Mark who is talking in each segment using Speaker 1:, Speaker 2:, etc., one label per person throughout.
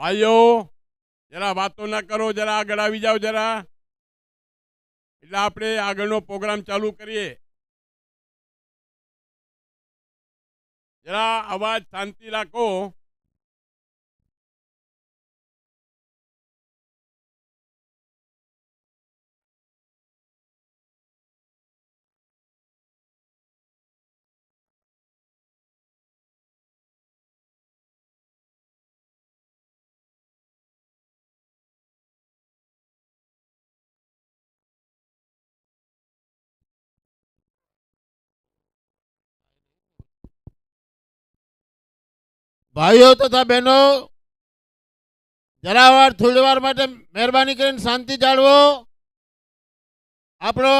Speaker 1: ભાઈઓ જરા વાતો ના કરો, જરા આગળ આવી જાઓ જરા, એટલે આપણે આગળનો પ્રોગ્રામ ચાલુ કરીએ. જરા અવાજ શાંતિ રાખો.
Speaker 2: ભાઈઓ તથા બહેનો, જરા વાર થોડી વાર માટે મહેરબાની કરીને શાંતિ જાળવો. આપણો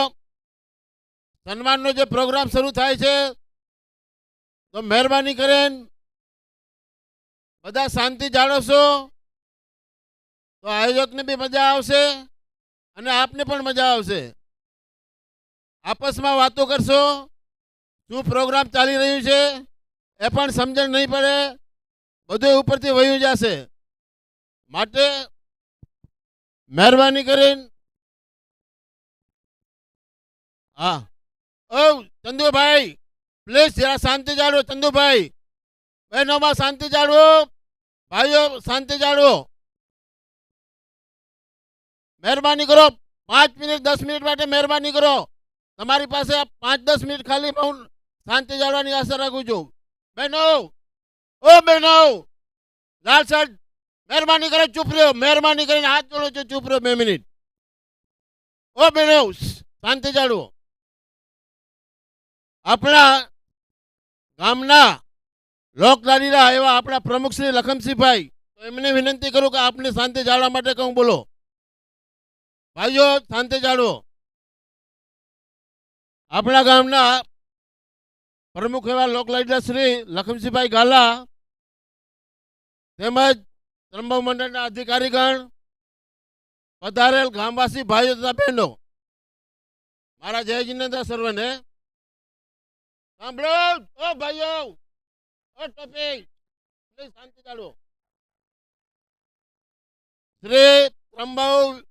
Speaker 2: સન્માનનો જે પ્રોગ્રામ શરૂ થાય છે, તો મહેરબાની કરીને બધા શાંતિ જાળવશો તો આયોજકને બી મજા આવશે અને આપને પણ મજા આવશે. આપસમાં વાતો કરશો, શું પ્રોગ્રામ ચાલી રહ્યું છે એ પણ સમજણ નહીં પડે, બધું ઉપરથી વહી જશે. માટે મહેરબાની કરીને હા ઓ ચંદુભાઈ પ્લીઝ જરા શાંતિ જાળવો. ચંદુભાઈ, બહેનોમાં શાંતિ જાળવો, ભાઈઓ શાંતિ જાળવો. મહેરબાની કરો, 5 મિનિટ 10 મિનિટ માટે મહેરબાની કરો. તમારી પાસે 5-10 મિનિટ ખાલી હું શાંતિ જાળવાની આશા રાખું છું. બહેનો, ઓ બહેનો, લાલ સાહેબ મહેરબાની કરે ચૂપ રહ્યો, મહેરબાની કરીને હાથ જોડો છો, ચૂપ રહ્યો 2 મિનિટ. ઓ બહેનો શાંતિ જાળવો. આપણા ગામના લોકલાડીલા એવા આપણા પ્રમુખ શ્રી લખમસિંહભાઈ, તો એમને વિનંતી કરું કે આપને શાંતિ જાળવા માટે કહું, બોલો. ભાઈઓ શાંતિ જાળવો. આપણા ગામના પ્રમુખ એવા લોકલાડીલા શ્રી લખમસિંહભાઈ ગાલા તેમજ ત્રંબવ મંડળના અધિકારીગણ, પધારેલ ગામવાસી ભાઈઓ તથા બહેનો, મારા જય જિનેન્દ્ર સર્વને સાંભળો. ઓ ભાઈઓ, ઓ ટોપી, શાંતિ જાળવો. શ્રી ત્રંબવ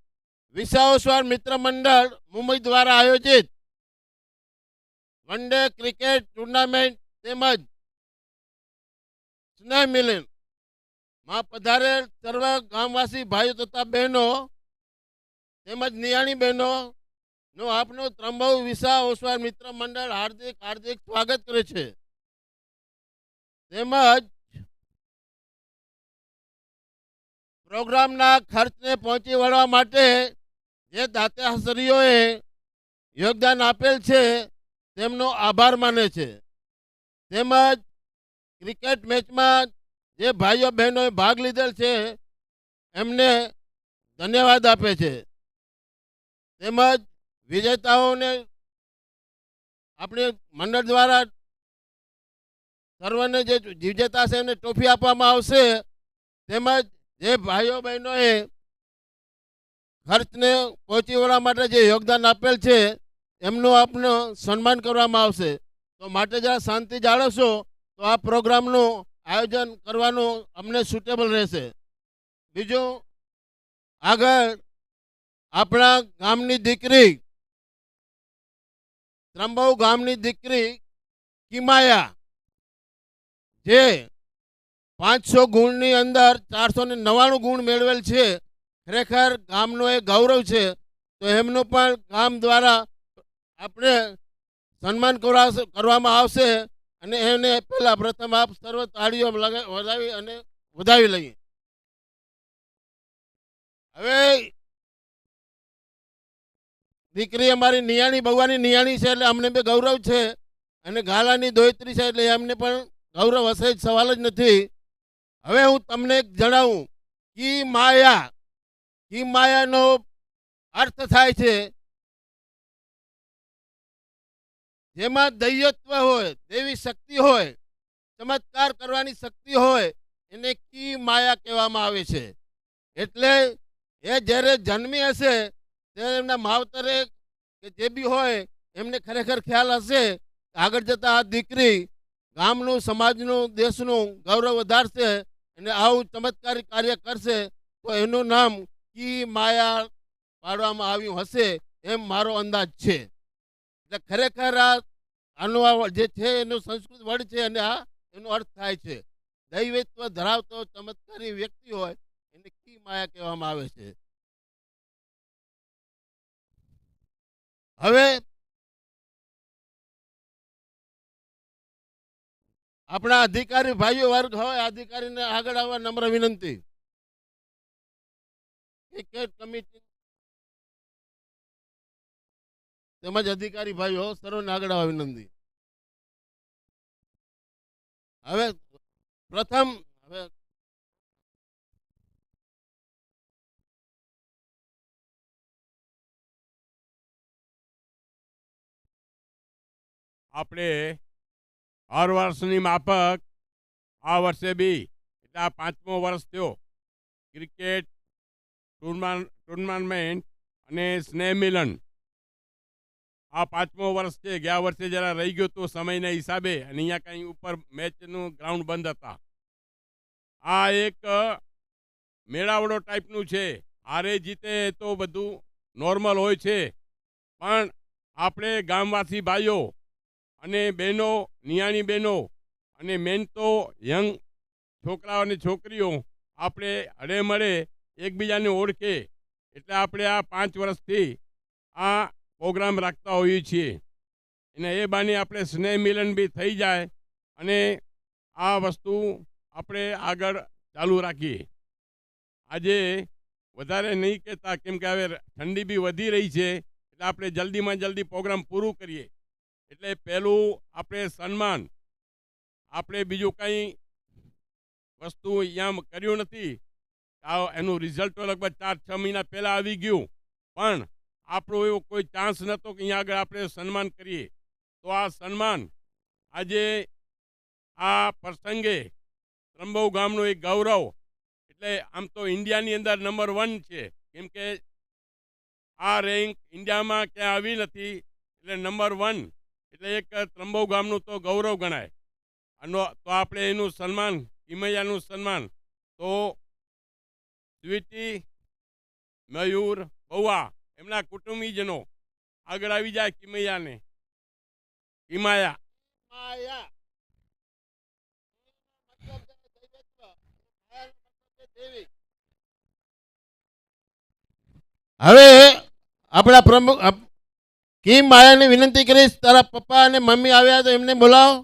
Speaker 2: વિસાવસ્વર મિત્ર મંડળ મુંબઈ દ્વારા આયોજિત વન ડે ક્રિકેટ ટુર્નામેન્ટ તેમજ સ્નેહ મિલન માં પધારેલ સર્વ ગામવાસી ભાઈઓ તથા બહેનો તેમજ નિયાણી બહેનો નું આપનું ત્રંબવ વિસા ઓસવાર મિત્ર મંડળ હાર્દિક હાર્દિક સ્વાગત કરે છે. તેમજ પ્રોગ્રામના ખર્ચને પહોંચી વળવા માટે જે દાતાશ્રીઓએ યોગદાન આપેલ છે તેમનો આભાર માને છે. તેમજ ક્રિકેટ મેચમાં જે ભાઈઓ બહેનોએ ભાગ લીધેલ છે એમને ધન્યવાદ આપે છે. તેમજ વિજેતાઓને આપણે મંડળ દ્વારા સર્વને જે વિજેતા છે એને ટ્રોફી આપવામાં આવશે. તેમજ જે ભાઈઓ બહેનોએ ખર્ચને પહોંચી વળવા માટે જે યોગદાન આપેલ છે એમનું આપનું સન્માન કરવામાં આવશે. તો માટે જરા શાંતિ જાળવશો તો આ પ્રોગ્રામનું આયોજન કરવાનું અમને સુટેબલ રહેશે. બીજું, આગળ આપણા ગામની દીકરી, ત્રંબવ ગામની દીકરી કિમાયા, જે 500 ગુણની અંદર 499 ગુણ મેળવેલ છે, ખરેખર ગામનો એ ગૌરવ છે. તો એમનું પણ ગામ દ્વારા આપણે સન્માન કરવામાં આવશે અને એને પહેલા પ્રથમ આપ સર્વ તાળીઓ વધાવી અને વધાવી લઈએ. હવે દીકરી અમારી નિયાણી, ભગવાનની નિયાણી છે એટલે અમને બી ગૌરવ છે, અને ગાલાની દોયત્રી છે એટલે એમને પણ ગૌરવ હશે જ, સવાલ જ નથી. હવે હું તમને જણાવું, કી માયાનો અર્થ થાય છે જેમાં દૈવત્વ હોય, દેવી શક્તિ હોય, ચમત્કાર કરવાની શક્તિ હોય, એને કી માયા કહેવામાં આવે છે. એટલે એ જ્યારે જન્મી હશે ત્યારે એમના માવતરે કે જે બી હોય એમને ખરેખર ખ્યાલ હશે આગળ જતા આ દીકરી ગામનું, સમાજનું, દેશનું ગૌરવ વધારશે અને આવું ચમત્કારી કાર્ય કરશે તો એનું નામ કી માયા પાડવામાં આવ્યું હશે એમ મારો અંદાજ છે. એટલે ખરેખર આનો જે છે એનું સંસ્કૃત વર્ડ છે અને આ એનો અર્થ થાય છે દૈવત્વ ધરાવતો ચમત્કારી વ્યક્તિ હોય એને કી માયા કહેવામાં આવે છે. હવે આપણા અધિકારી ભાઈઓ વર્ગ હોય અધિકારીને આગળ આવવા નમ્ર વિનંતી. ક્રિકેટ કમિટી તેમજ અધિકારી ભાઈઓ સર્વને આગળ આવવા વિનંતી. હવે પ્રથમ
Speaker 1: આપણે હર વર્ષની માફક આ વર્ષે બી એટલે આ 5મો વર્ષ થયો ક્રિકેટ ટુર્નામેન્ટ અને સ્નેહ મિલન. આ 5મો વર્ષ છે. ગયા વર્ષે જરા રહી ગયો તો સમયના હિસાબે અને અહીંયા કંઈ ઉપર મેચનું ગ્રાઉન્ડ બંધ હતા. આ એક મેળાવડો ટાઈપનું છે. હારે જીતે તો બધું નોર્મલ હોય છે, પણ આપણે ગામવાસી ભાઈઓ અને બહેનો, નિયાણી બહેનો અને મેન તો યંગ છોકરાઓ અને છોકરીઓ આપણે હળે મળે એકબીજાને ઓળખે એટલે આપણે આ 5 વર્ષથી આ પ્રોગ્રામ રાખતા હોઈએ છીએ. અને એ બાને આપણે સ્નેહ મિલન બી થઈ જાય અને આ વસ્તુ આપણે આગળ ચાલુ રાખીએ. આજે વધારે નહીં કહેતા કેમ કે હવે ઠંડી બી વધી રહી છે એટલે આપણે જલ્દીમાં જલ્દી પ્રોગ્રામ પૂરું કરીએ. એટલે પહેલું આપણે સન્માન, આપણે બીજું કંઈ વસ્તુ અહીંયા કર્યું નથી. એનું રિઝલ્ટ તો લગભગ 4-6 મહિના પહેલાં આવી ગયું, પણ આપણો એવો કોઈ ચાન્સ નહોતો કે અહીંયા આગળ આપણે સન્માન કરીએ. તો આ સન્માન આજે આ પ્રસંગે ત્રંબો ગામનું એક ગૌરવ, એટલે આમ તો ઇન્ડિયાની અંદર નંબર 1 છે કેમ કે આ રેન્ક ઇન્ડિયામાં ક્યાં આવી નથી, એટલે નંબર 1 એટલે એક ત્રંબો ગામનું તો ગૌરવ ગણાય. તો આપણે એનું સન્માન, કિમૈયાનું સન્માન તો સ્વીટી, મયુર, બહુઆ એમના કુટુંબીજનો આગળ આવી જાય. કિમૈયાને કિમાયા
Speaker 2: હવે આપણા પ્રમુખ કી માયાને વિનંતી કરીશ, તારા પપ્પા અને મમ્મી આવ્યા તો એમને બોલાવો,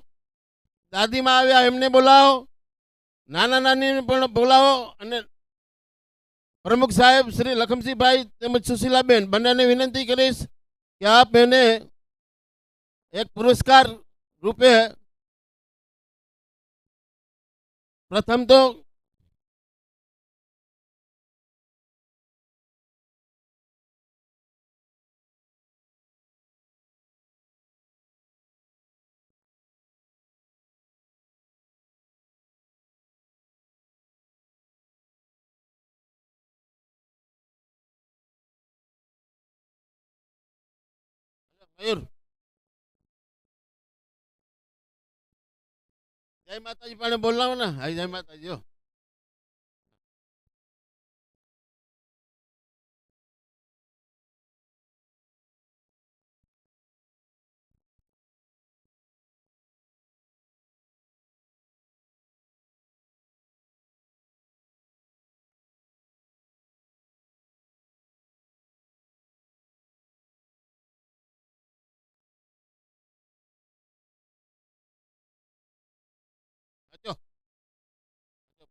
Speaker 2: દાદીમાં આવ્યા એમને બોલાવો, નાના નાનીને પણ બોલાવો અને પ્રમુખ સાહેબ શ્રી લખમસિંહભાઈ તેમજ સુશીલાબેન બંનેને વિનંતી કરીશ કે આપ એને એક પુરસ્કાર રૂપે પ્રથમ તો મયુર જય માતાજી પણ બોલાવો ને. હા, જય માતાજી. હો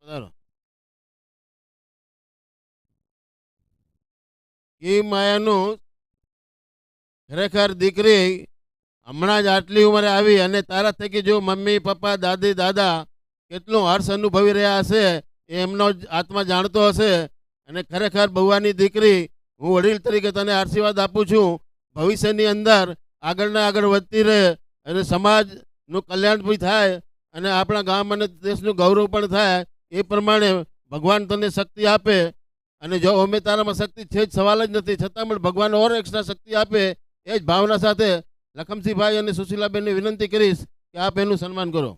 Speaker 2: પધારો. કી માયાનું ખરેખર દીકરી હમણાં જ આટલી ઉંમરે આવી અને તારા થકી જો મમ્મી પપ્પા દાદી દાદા કેટલું હર્ષ અનુભવી રહ્યા હશે એ એમનો જ આત્મા જાણતો હશે. અને ખરેખર બહુવાની દીકરી, હું વડીલ તરીકે તને આશીર્વાદ આપું છું, ભવિષ્યની અંદર આગળને આગળ વધતી રહે અને સમાજનું કલ્યાણ પણ થાય અને આપણા ગામ અને દેશનું ગૌરવ પણ થાય. એ પ્રમાણે ભગવાન તને શક્તિ આપે. અને જો અમે તારામાં શક્તિ છે જ સવાલ જ નથી, છતાં પણ ભગવાન ઓર એક્સ્ટ્રા શક્તિ આપે એ જ ભાવના સાથે લખમસિંહભાઈ અને સુશીલાબેનને વિનંતી કરીશ કે આપ એનું સન્માન કરો.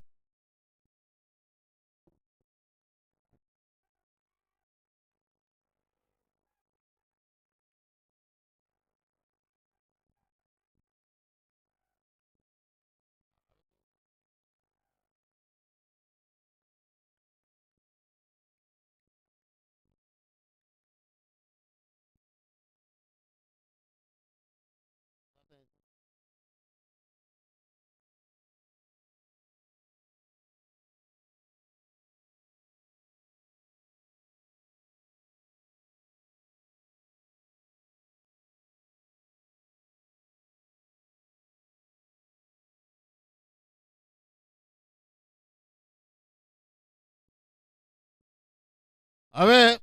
Speaker 2: હવે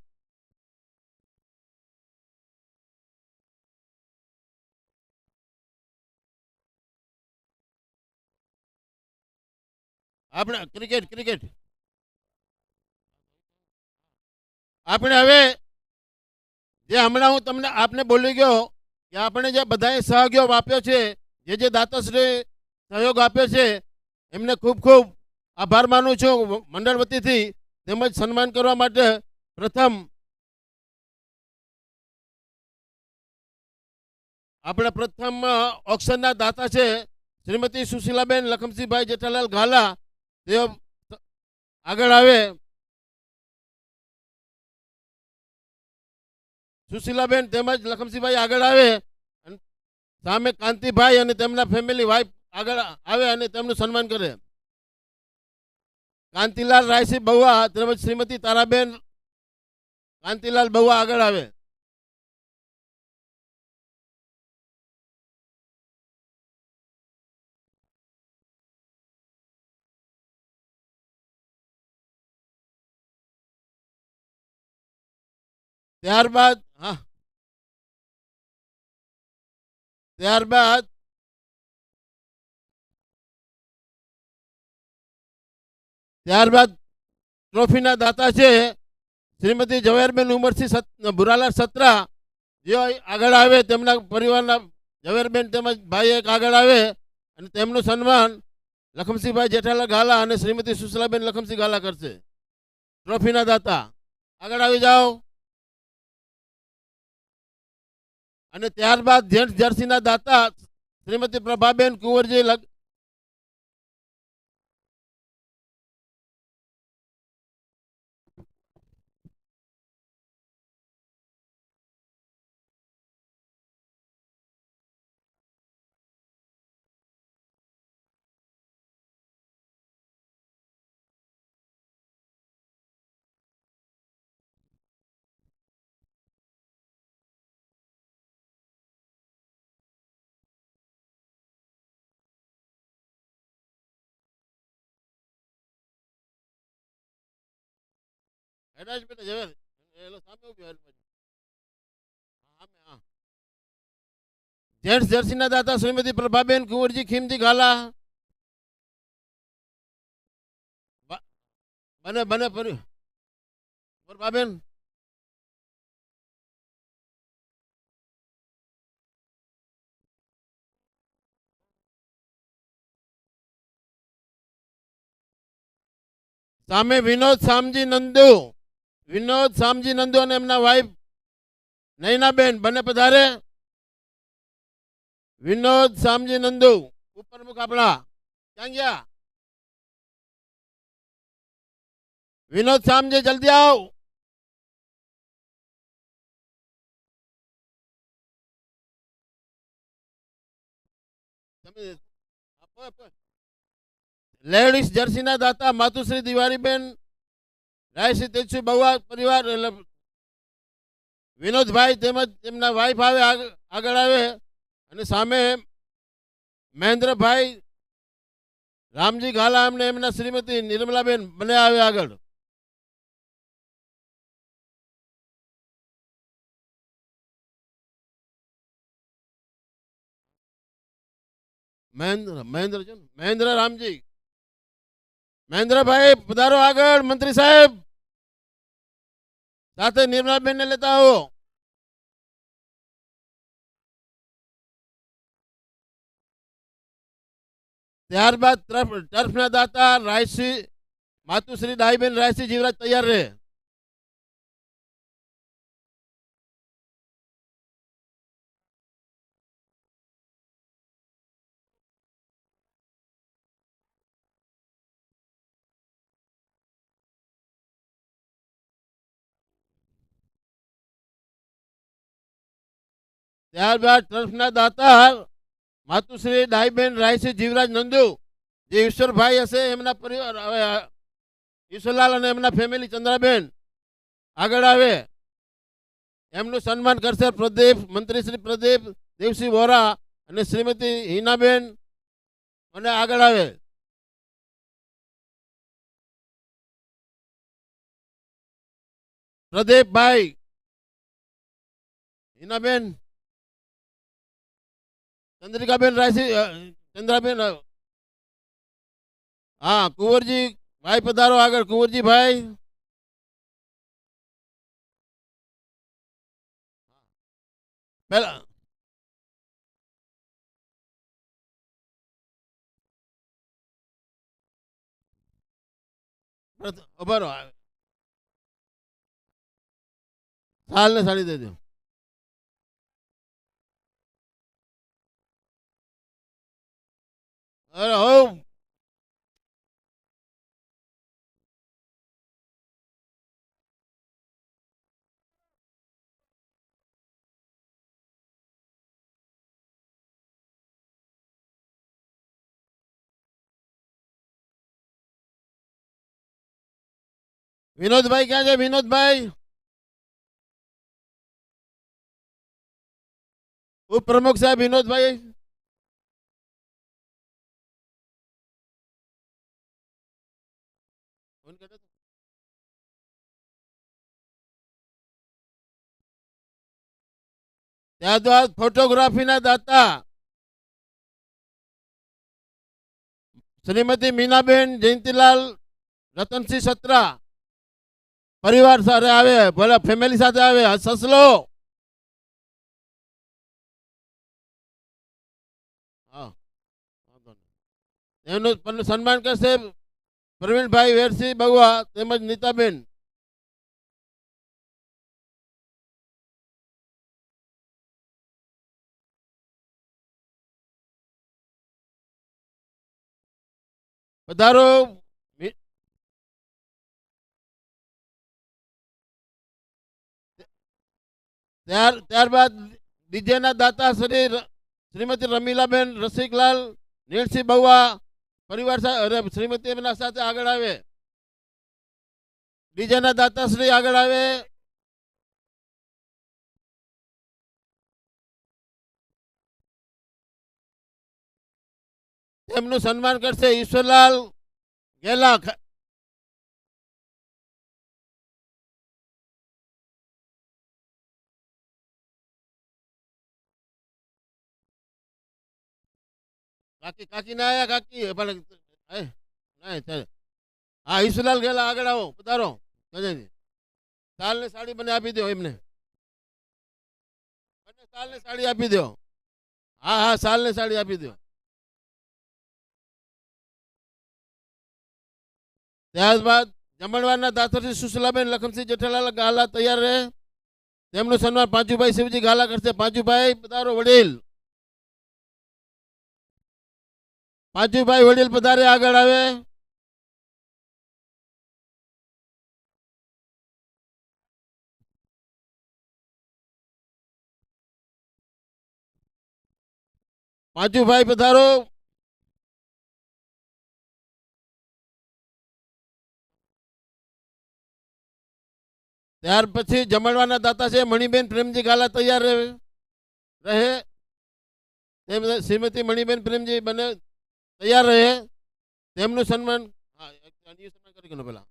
Speaker 2: આપણે ક્રિકેટ ક્રિકેટ આપણે હવે જે હમણાં હું તમને આપને બોલી ગયો કે આપણે જે બધાએ સહયોગ આપ્યો છે, જે દાતાશ્રી સહયોગ આપ્યો છે, એમને ખૂબ ખૂબ આભાર માનું છું મંડળ વતીથી. તેમજ સન્માન કરવા માટે પ્રથમ ઓક્શનના દાતા છે શ્રીમતી સુશીલાબેન લખમસિંહભાઈ જેઠાલાલ ઘાલા. તેઓ આગળ આવે. સુશીલાબેન તેમજ લખમસિંહભાઈ આગળ આવે. સામે કાંતિભાઈ અને તેમના ફેમિલી વાઇફ આગળ આવે અને તેમનું સન્માન કરે. કાંતિલાલ રાયસિંહ બહુઆ તેમજ શ્રીમતી તારાબેન કાંતિલાલ બહુઆ આગળ આવે. ત્યારબાદ ટ્રોફીના દાતા છે શ્રીમતી ઝવેરબેન ઉમરસિંહ ભુરાલાલ સત્રા. જેઓ આગળ આવે તેમના પરિવારના ઝવેરબેન તેમજ ભાઈ એક આગળ આવે અને તેમનું સન્માન લખમસિંહભાઈ જેઠાલાલ ઘાલા અને શ્રીમતી સુશીલાબેન લખમસિંહ ઘાલા કરશે. ટ્રોફીના દાતા આગળ આવી જાઓ. અને ત્યારબાદ જેન્ટ્સ જર્સીના દાતા શ્રીમતી પ્રભાબેન કુંવરજી જેન્ટ્સ જર્સીના દાતા શ્રીમતી પ્રભાબેન કુંવરજી ખીમજી ઘાલા. બને પ્રભાબેન સામે વિનોદ શામજી નંદુ અને એમના વાઇફ નૈનાબેન બને પધારે. વિનોદ શામજી નંદુ ઉપર મુખ આપણા ક્યાં ગયા? વિનોદ શામજી જલ્દી આવ. લેડીઝ જર્સીના દાતા માતુશ્રી દિવાળીબેન રાયસિંહ તેજસિંહ બહુઆ પરિવાર વિનોદભાઈ તેમજ તેમના વાઇફ આવે આગળ આવે અને સામે મહેન્દ્રભાઈ રામજી ઘાલા એમને એમના શ્રીમતી નિર્મલાબેન બને આવે આગળ. મહેન્દ્ર રામજી મહેન્દ્રભાઈ પધારો આગળ. મંત્રી સાહેબ સાથે નિર્મલાબેન ને લેતા આવો. ત્યારબાદ ટર્ફના દાતા રાયસિંહ માતુશ્રી ડાહીબેન રાયસિંહ જીવરાજ તૈયાર રહે. ત્યારબાદ ટર્ફના દાતા માતુશ્રી ડાહીબેન રાયસિંહ જીવરાજ નંદુ જે ઈશ્વરભાઈ હશે એમના પરિવાર ઈશ્વરલાલ અને એમના ફેમિલી ચંદ્રાબેન આગળ આવે. એમનું સન્માન કરશે મંત્રી શ્રી પ્રદીપ દેવસિંહ વોરા અને શ્રીમતી હિનાબેન અને આગળ આવે. પ્રદીપભાઈ, હિનાબેન, ચંદ્રિકાબેન રાશી, ચંદ્રાબેન, હા કુંવરજી ભાઈ પધારો આગળ. કુંવરજી ભાઈ, પેલા ઉભા રહો. સાલ ને સાડી દેજો. અરે હો, વિનોદભાઈ ક્યાં છે? વિનોદભાઈ, ઉપપ્રમુખ સાહેબ વિનોદભાઈ, ત્યારબાદ ફોટોગ્રાફીના દાતા શ્રીમતી મીનાબેન જયંતિલાલ રતનસિંહ સત્રા પરિવાર સાથે આવે, ભલે ફેમિલી સાથે આવે. સસલો, હા, એમનું સન્માન કરશે પ્રવીણભાઈ વેરસિંહ બગવા તેમજ નીતાબેન. પધારો. ત્યારબાદ ડીજેના દાતા શ્રીમતી રમીલાબેન રસિકલાલ નીલસિંહ બહુવા પરિવાર શ્રીમતી એમના સાથે આગળ આવે. ડીજેના દાતા શ્રી આગળ આવે. તેમનું સન્માન કરશે ઈશ્વરલાલ ગેલા. કાકી કાકી ના આયા? કાકી હા, ઈશ્વરલાલ ગેલા આગળ આવો, પધારો. સાલ ને સાડી મને આપી દો. એમને સાલ ને સાડી આપી દો. હા હા, સાલ ને સાડી આપી દો. ત્યારબાદ જમણવારના દાતાશ્રી સુશલાબેન લખનસિંહ જેઠાલાલ ગાલા તૈયાર રહે. તેમનું સન્માન પાંચુભાઈ શિવજી ગાલા કરશે. પાંચુભાઈ પધારો. વડીલ પાંચુભાઈ વડીલ પધારે, આગળ આવે. પાંચુભાઈ પધારો. ત્યાર પછી જમણવાના દાતા છે મણિબેન પ્રેમજી ગાલા તૈયાર રહે. શ્રીમતી મણિબેન પ્રેમજી બને તૈયાર રહે. તેમનું સન્માન પેલા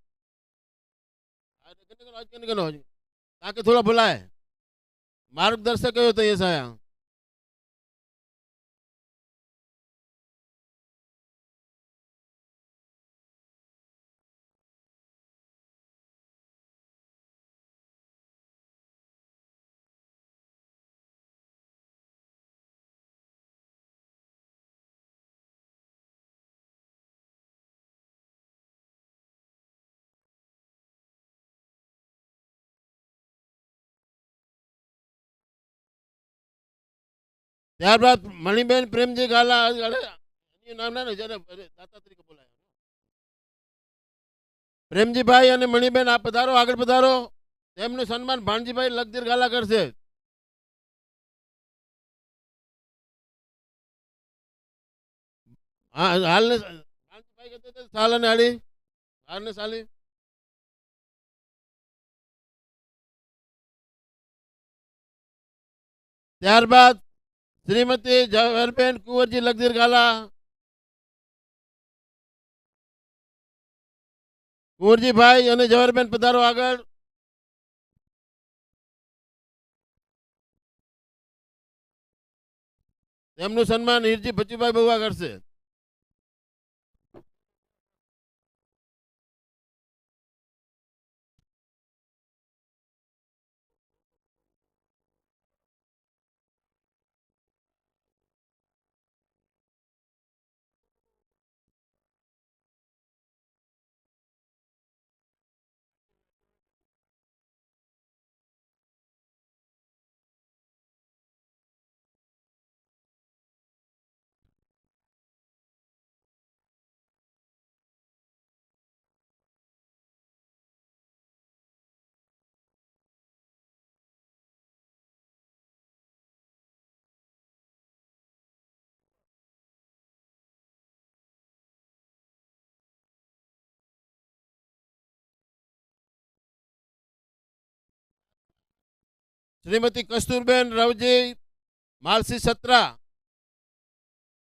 Speaker 2: ताकि थोड़ा बुलाए मार्गदर्शक होते हैं ऐसा. ત્યારબાદ મણિબેન પ્રેમજી ગાલા નામ ના દાતા તરીકે બોલાય. પ્રેમજીભાઈ અને મણિબેન આ પધારો, આગળ પધારો. તેમનું સન્માન ભાણજીભાઈ લગદીર ગાલા કરશે. હાલ ને સાલ અને હાડી, હાલ ને સાલી. ત્યારબાદ શ્રીમતી જવાહરબેન કુંવરજી લગદીર ગાલા. કુંવરજીભાઈ અને જવાહરબેન પધારો આગળ. તેમનું સન્માન હીરજી બચુભાઈ બહુવા કરશે. શ્રીમતી કસ્તુરબેન રવજી માલસી સત્રા.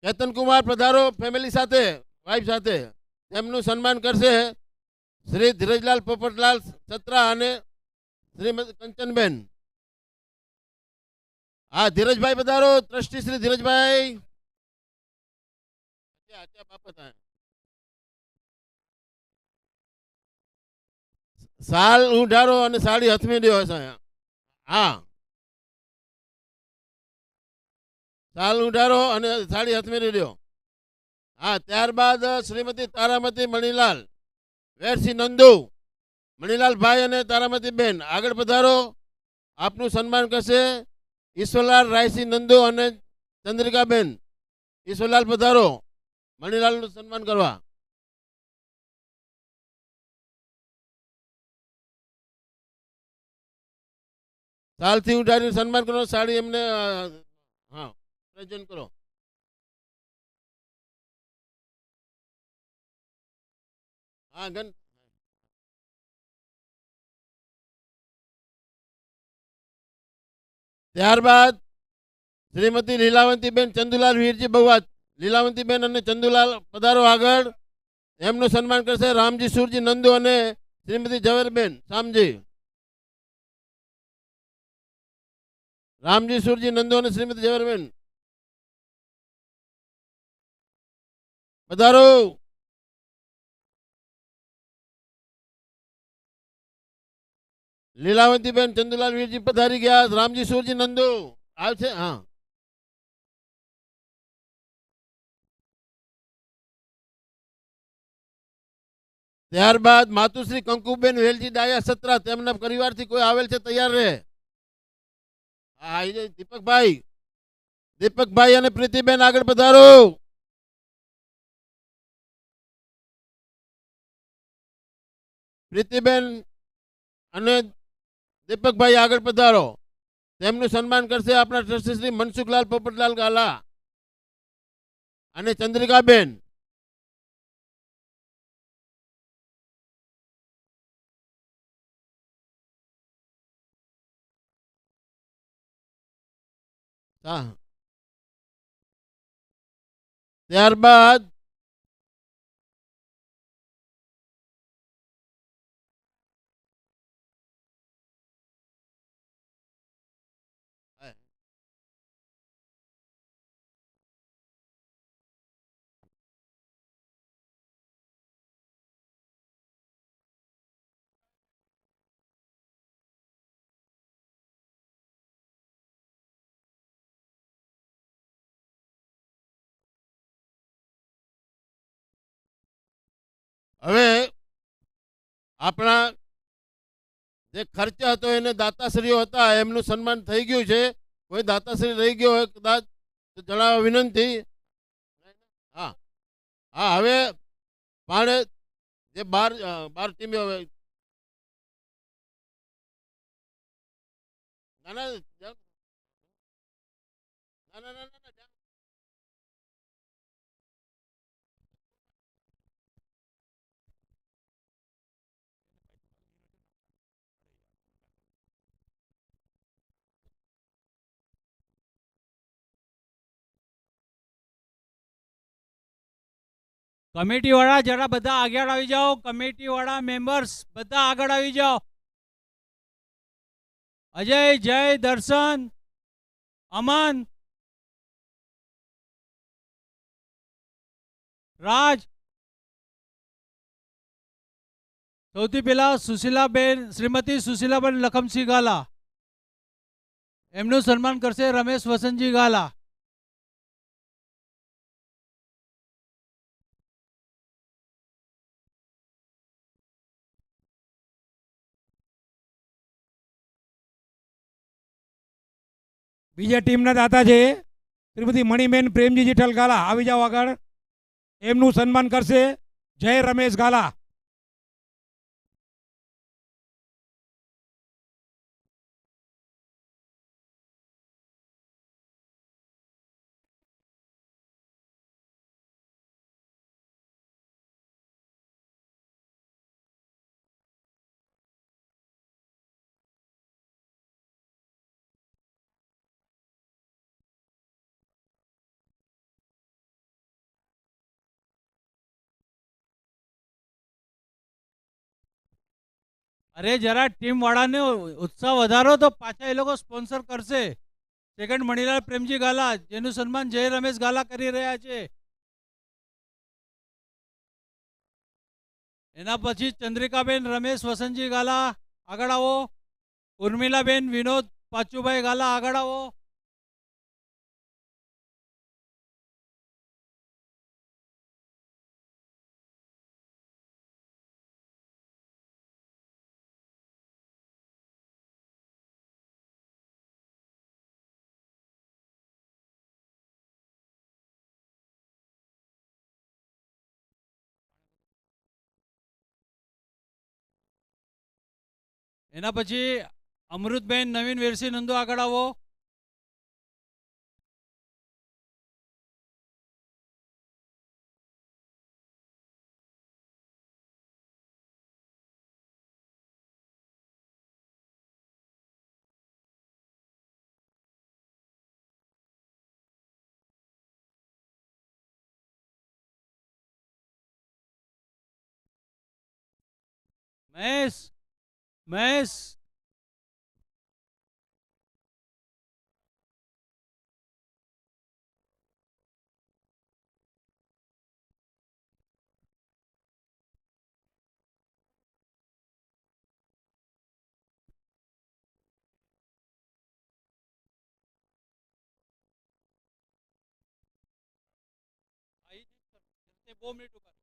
Speaker 2: કેતનકુમાર પધારો ફેમિલી સાથે, વાઇફ સાથે. તેમનું સન્માન કરશે શ્રી ધીરજલાલ પોપટલાલ સત્રા અને શ્રીમતી કંચનબેન. હા, ધીરજભાઈ પધારો, ટ્રસ્ટી શ્રી ધીરજભાઈ. સાલ ઉઢારો અને સાડી હથમી દો. હા, સાલ ઉઢારો અને સાડી હથમેરી દો. હા, ત્યારબાદ શ્રીમતી તારામતી મણીલાલ વેરસી નંદુ. મણીલાલ ભાઈ અને તારામતી બેન આગળ પધારો. આપનું સન્માન કરશે ઈશ્વરલાલ રાયસી નંદુ અને ચંદ્રિકાબેન. ઈશ્વરલાલ પધારો મણીલાલનું સન્માન કરવા. સાલથી ઉઠાડીને સન્માન કરો. સાડી એમને હા પ્રેઝન્ટ કરો. હા ગન ત્યારબાદ શ્રીમતી લીલાવંતીબેન ચંદુલાલ વીરજી બહુવા. લીલાવંતીબેન અને ચંદુલાલ પધારો આગળ. એમનું સન્માન કરશે રામજી સુરજી નંદુ અને શ્રીમતી ઝવેરબેન શામજી. રામજી સુરજી નંદુ અને શ્રીમતી ઝવેરબેન પધારો. લીલાવંતીબેન ચંદુલાલ વીરજી પધારી ગયા. રામજી સુરજી નંદુ આવશે. હા, ત્યારબાદ માતુશ્રી કંકુબેન વેલજી ડાયા સત્રા. તેમના પરિવારથી કોઈ આવેલ છે તૈયાર રહે. હા, દીપકભાઈ. દીપકભાઈ અને પ્રીતિબેન આગળ પધારો. પ્રીતિબેન અને દીપકભાઈ આગળ પધારો. તેમનું સન્માન કરશે આપણા ટ્રસ્ટી શ્રી મનસુખલાલ પોપટલાલ ગાલા અને ચંદ્રિકાબેન. ત્યારબાદ હવે આપણા જે ખર્ચ હતો એને દાતાશ્રીઓ હતા એમનું સન્માન થઈ ગયું છે. કોઈ દાતાશ્રી રહી ગયો હોય કદાચ તો જણાવવા વિનંતી. હા હા, હવે પાણે જે બાર ટીમે હવે ના ના ના ના ના ના.
Speaker 3: કમિટી વાળા જરા બધા આગળ આવી જાઓ. કમિટી વાળા મેમ્બર્સ બધા આગળ આવી જાઓ. અજય, જય, દર્શન, અમન, રાજ. સૌથી પહેલા સુશીલાબેન, શ્રીમતી સુશીલાબેન લખમસિંહ ગાલા, એમનું સન્માન કરશે રમેશ વસંતજી ગાલા.
Speaker 4: બીજા ટીમના દાતા છે શ્રીમતી મણીબેન પ્રેમજી જેઠલ ગાલા, આવી જાઓ આગળ. એમનું સન્માન કરશે જય રમેશ ગાલા.
Speaker 3: અરે જરા ટીમ વાળાને ઉત્સાહ વધારો તો પાછા એ લોકો સ્પોન્સર કરશે. સેકન્ડ મણીલાલ પ્રેમજી ગાલા, જેનું સન્માન જય રમેશ ગાલા કરી રહ્યા છે. એના પછી ચંદ્રિકાબેન રમેશ વસંતજી ગાલા, આગળ આવો. ઉર્મિલાબેન વિનોદ પાચુભાઈ ગાલા, આગળ આવો. એના પછી અમૃતબેન નવીન વેરસી નંદુ, આગળ આવો. મહેશ, મહેશ. બહુ મિનિટ ઉપર.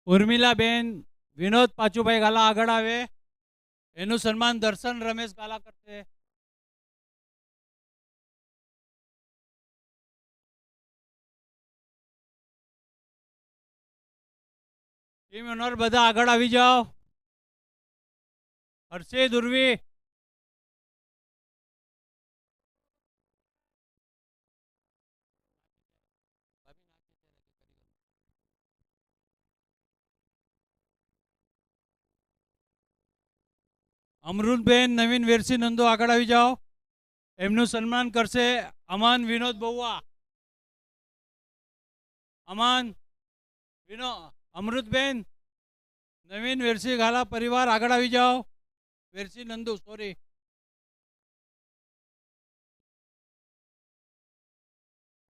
Speaker 3: ઉર્મિલાબેન વિનોદ પાચુભાઈ ગાલા, આગળ આવે. એનું સન્માન દર્શન રમેશ ગાલા કરશે. ટીમ ઓનર બધા આગળ આવી જાઓ. હર્ષિત, ઉર્વી. અમૃતબેન નવીન વેરસી નંદો, આગળ આવી જાઓ. એમનું સન્માન કરશે અમન વિનોદ બહુઆ. અમન, અમૃતબેન નવીન વેરસી ગાલા પરિવાર, આગળ આવી જાઓ. વેરસી નંદુ, સોરી.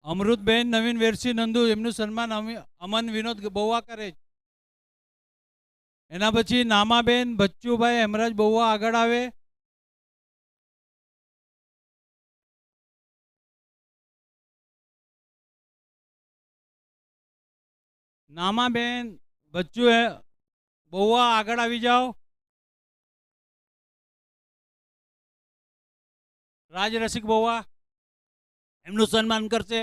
Speaker 3: અમૃતબેન નવીન વેરસી નંદુ, એમનું સન્માન અમન વિનોદ બહુઆ કરે છે. એના પછી નામાબેન બચ્ચુભાઈ હેમરાજ બહુઆ, આગળ આવે. નામાબેન બચ્ચુ બહુઆ, આગળ આવી જાઓ. રાજ રસિક બહુઆ, એમનું સન્માન કરશે.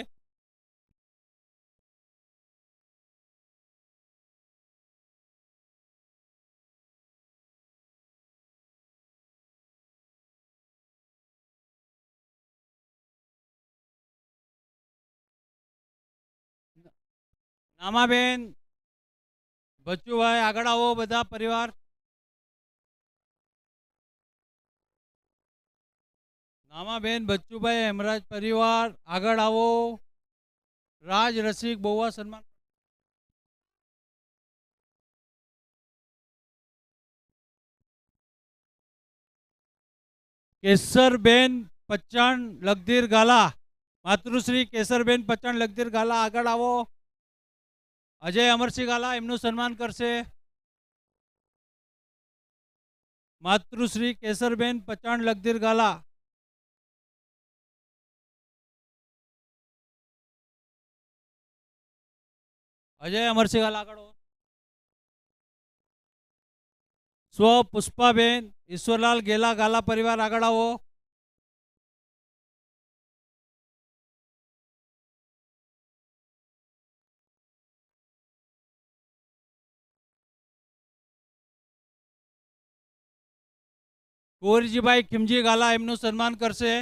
Speaker 3: નામાબેન બચ્ચુભાઈ, આગળ આવો બધા પરિવાર. નામાબેન બચ્ચુભાઈ હેમરાજ પરિવાર આગળ આવો. રાજ રસિક બહુવા સન્માન. કેસરબેન પચાણ લગધીર ગાલા, માતૃશ્રી કેસરબેન પચાણ લગધીર ગાલા આગળ આવો. અજય અમરસિંહ ગાલા એમનું સન્માન કરશે. માતૃશ્રી કેસરબેન પચાણ લગધીર ગાલા. અજય અમરસિંહ ગાલા આગળ આવો. સ્વ પુષ્પાબેન ઈશ્વરલાલ ગેલા ગાલા પરિવાર આગળ આવો. કુંવરજીભાઈ ખીમજી ગાલા એમનું સન્માન કરશે.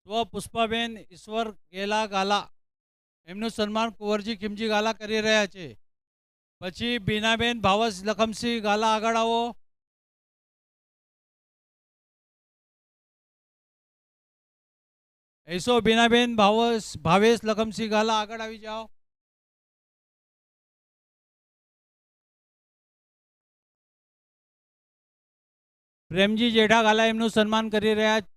Speaker 3: સ્વ પુષ્પાબેન ઈશ્વર ગેલા ગાલા એમનું સન્માન કુંવરજી ખીમજી ગાલા કરી રહ્યા છે. પછી બીનાબેન ભાવસ લખમસિંહ ગાલા આગળ આવો. ऐसो बीनाबेन भावेश लखमसिंह गाला આગળ આવી જાઓ. પ્રેમજી જેઠા ગાલા એમનું સન્માન કરી રહ્યા છે.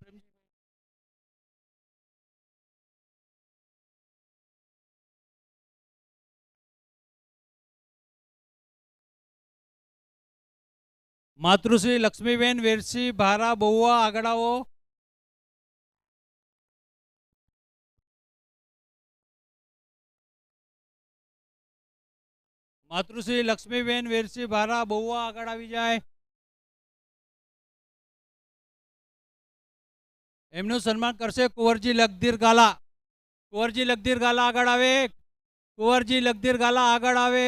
Speaker 3: માતૃશ્રી લક્ષ્મીબેન વેરસી ભારા બહુવા આગળ આવો. માતૃશ્રી લક્ષ્મીબેન વેરસી ભારા બહુવા આગળ આવી જાય. એમનું સન્માન કરશે કુંવરજી લગધીર ગાલા. કુંવરજી લગધીર ગાલા આગળ આવે. કુંવરજી લગધીર ગાલા આગળ આવે.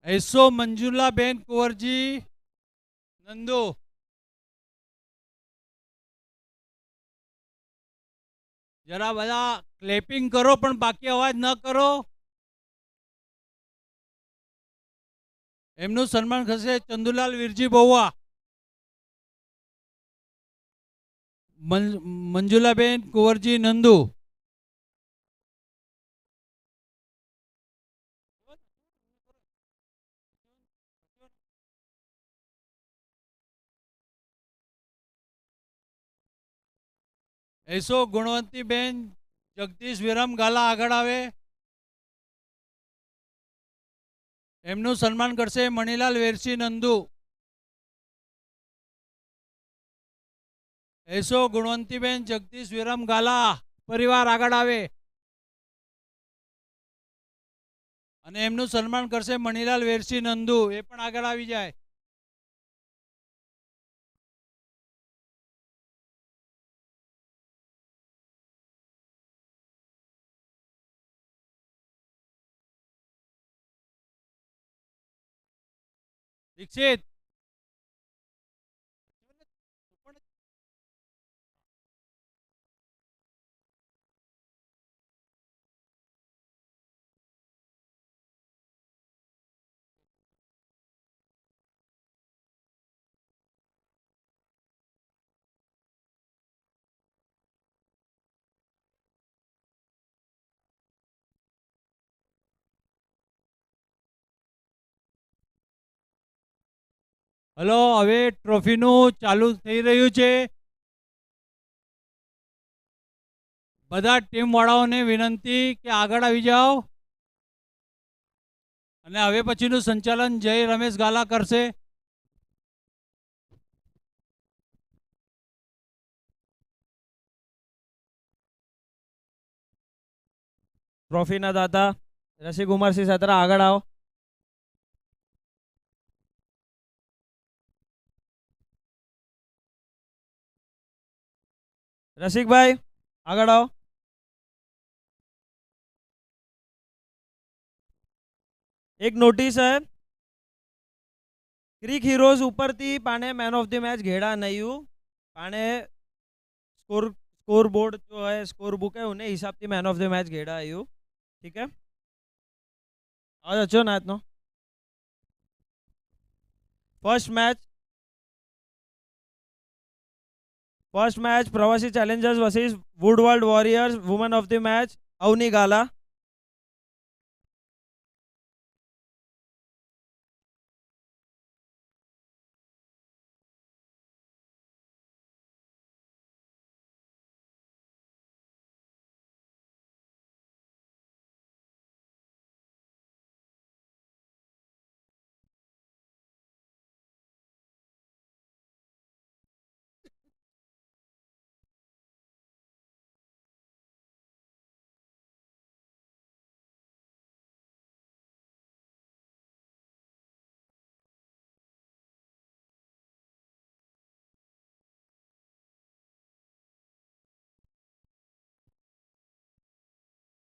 Speaker 3: ऐसो મંજુલાબેન કુંવરજી નંદુ. જરા બધા ક્લેપિંગ કરો પણ બાકી અવાજ ન કરો. એમનું સન્માન થશે ચંદુલાલ વીરજી બહુવા. મંજુલાબેન કુંવરજી નંદુ. ऐसो गुणवंतीबेन जगदीश विरम गाला આગળ આવે. એમનું સન્માન કરશે મણીલાલ વેરસી નંદુ. ऐसो गुणवंतीबेन जगदीश विरम ગાલા પરિવાર આગળ આવે. અને એમનું સન્માન કરશે મણીલાલ વેરસી નંદુ. એ પણ આગળ આવી જાય. દીક્ષિત હલો, હવે ટ્રોફીનું ચાલુ થઈ રહ્યું છે. બધા ટીમ વાળાઓને વિનંતી કે આગળ આવી જાઓ. અને હવે પછીનું સંચાલન જય રમેશ ગાલા કરશે.
Speaker 5: ટ્રોફીના દાતા રસિકુમારસિંહ સાતરા આગળ આવો. રસિકભાઈ આગળ આવો. એક નોટિસ है, ક્રિક હીરોઝ ઉપરથી પાણે મેન ऑफ द मैच घेड़ा नहीं हूँ पाणे स्कोर बोर्ड जो है स्कोर बुक है उन्हें हिसाब से मैन ऑफ द मैच घेड़ा आयु ठीक है आज अच्छो ना इतनो first match Pravasi Challengers versus Woodworld Warriors woman of the match Avni Gala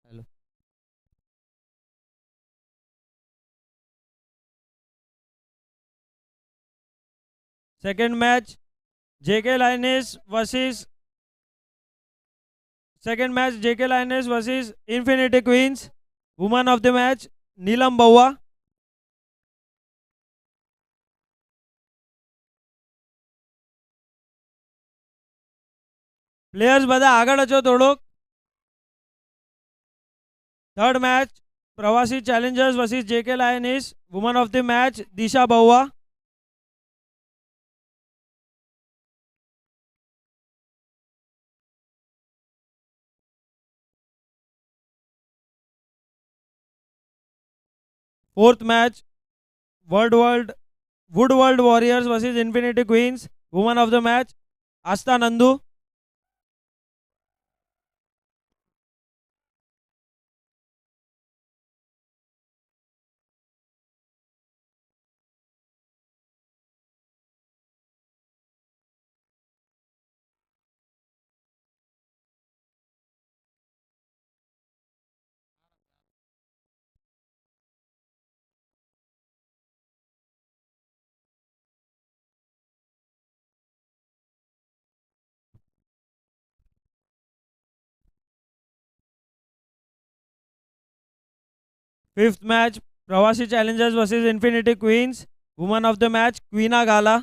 Speaker 5: hello second match JK Lioness versus Infinity Queens woman of the match Neelam Baua players बधा आगळ अचो थोड़ोक third match Pravasi Challengers versus JK Lioness woman of the match Disha Baua fourth match Woodworld Warriors versus Infinity Queens woman of the match Aastha Nandu fifth match Pravasi Challengers versus Infinity Queens woman of the match Queena Gala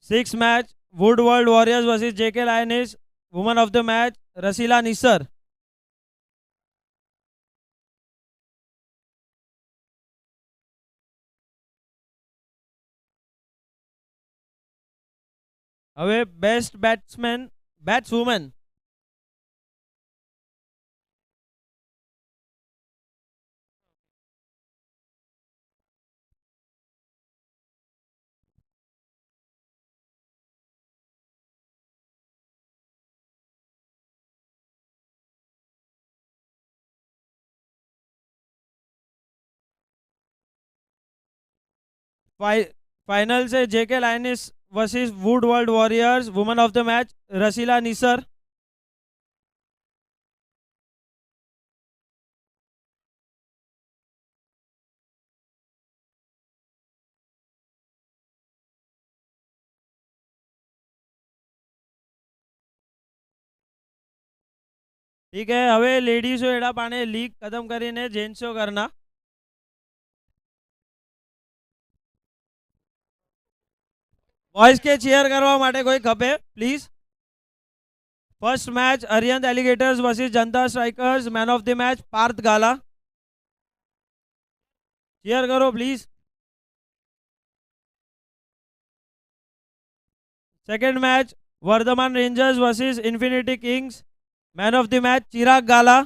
Speaker 5: six match Woodworld Warriors versus JK Lioness woman of the match Rasila Nisar હવે best batswoman final से JK Lioness versus Woodworld Warriors woman of the match Rasila Nisar ठीक है હવે લેડીઝો એડા પાણે league ખતમ કરીને જેન્ટ્સો કરના boys के चेयर करवा माटे कोई खपे please first match Arihant Alligators versus Janata Strikers man of the match Parth Gala cheer करो please second match Vardhman Rangers versus Infinity Kings man of the match Chirag Gala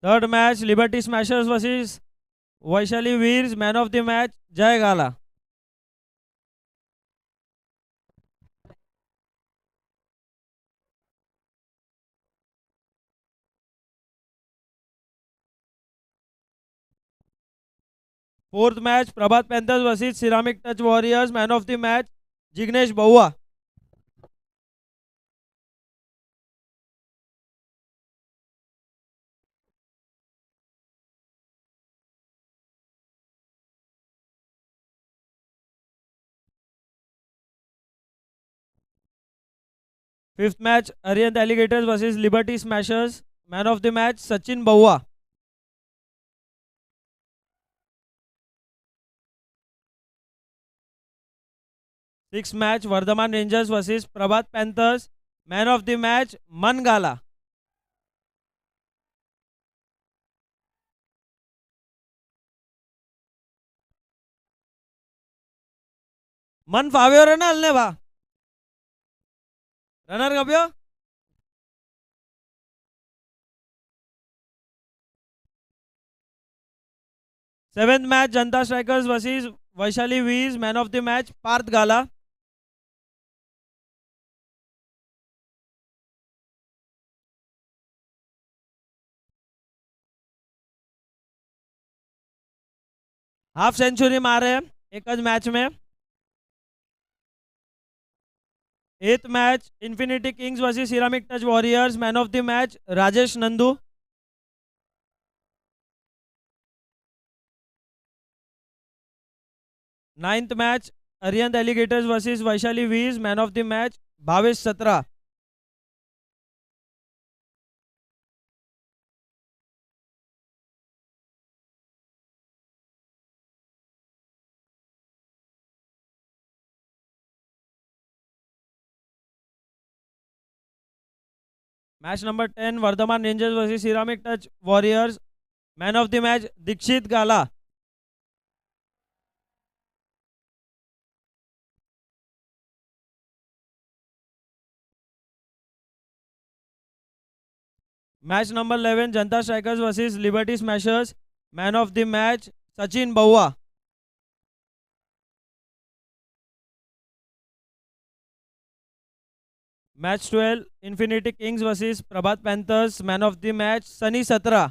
Speaker 5: third match Liberty Smashers versus Vaishali Veers man of the match Jay Gala. Fourth match Prabhat Panthers versus Ceramic Touch Warriors man of the match Jignesh Baua. Fifth match Arihant Alligators versus Liberty Smashers man of the match Sachin Baua. Six match Vardhman Rangers versus Prabhat Panthers man of the match Man Gala. મન ફાવ્યો રે ને હલને ભા runner ગપ્યો. Seventh match Janata Strikers versus Vaishali Veers man of the match Parth Gala. Half century मारे एक ज मैच में. Eighth match Infinity Kings versus Ceramic Touch Warriors man of the match Rajesh Nandu. Ninth match Arihant Alligators versus Vaishali Veers man of the match Bhavesh Satra. Match number 10 Vardhman Rangers versus Ceramic Touch Warriors man of the match Dixit Gala. Match number 11 Janata Strikers versus Liberty Smashers man of the match Sachin Baua. Match 12 Infinity Kings versus Prabhat Panthers man of the match Sunny Satra.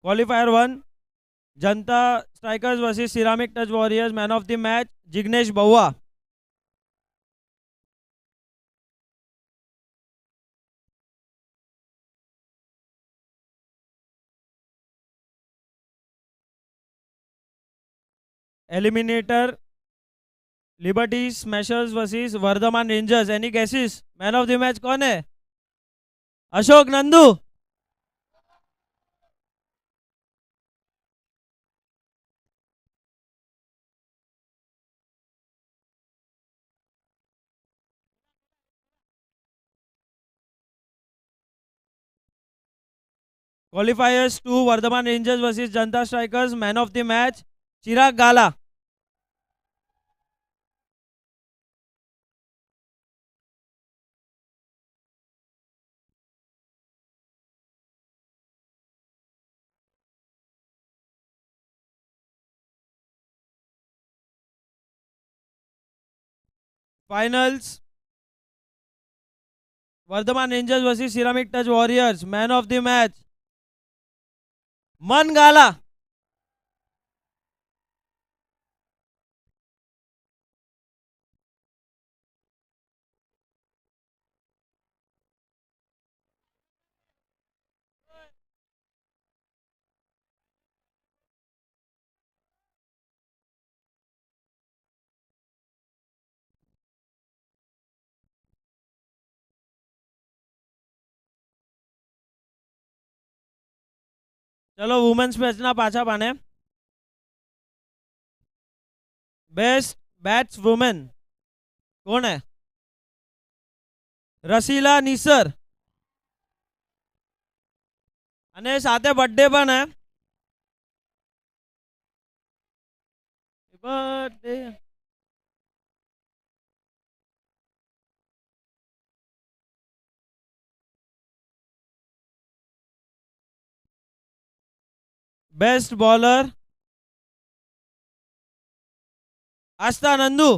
Speaker 5: Qualifier 1 Janata Strikers versus Ceramic Touch Warriors man of the match Jignesh Baua. Eliminator Liberty Smashers versus Vardhman Rangers. Any guesses man of the match कौन है? Ashok Nandu. Qualifiers 2 Vardhman Rangers versus Janata Strikers man of the match Chirag Gala. Finals Vardhman Rangers versus Ceramic Touch Warriors man of the match Man Gala. चलो women's match ना पाछा पाने. Best bats women कौन है? रसीला निसर. અને સાથે બર્થડે પણ હે. Birthday best bowler Aastha Nandu.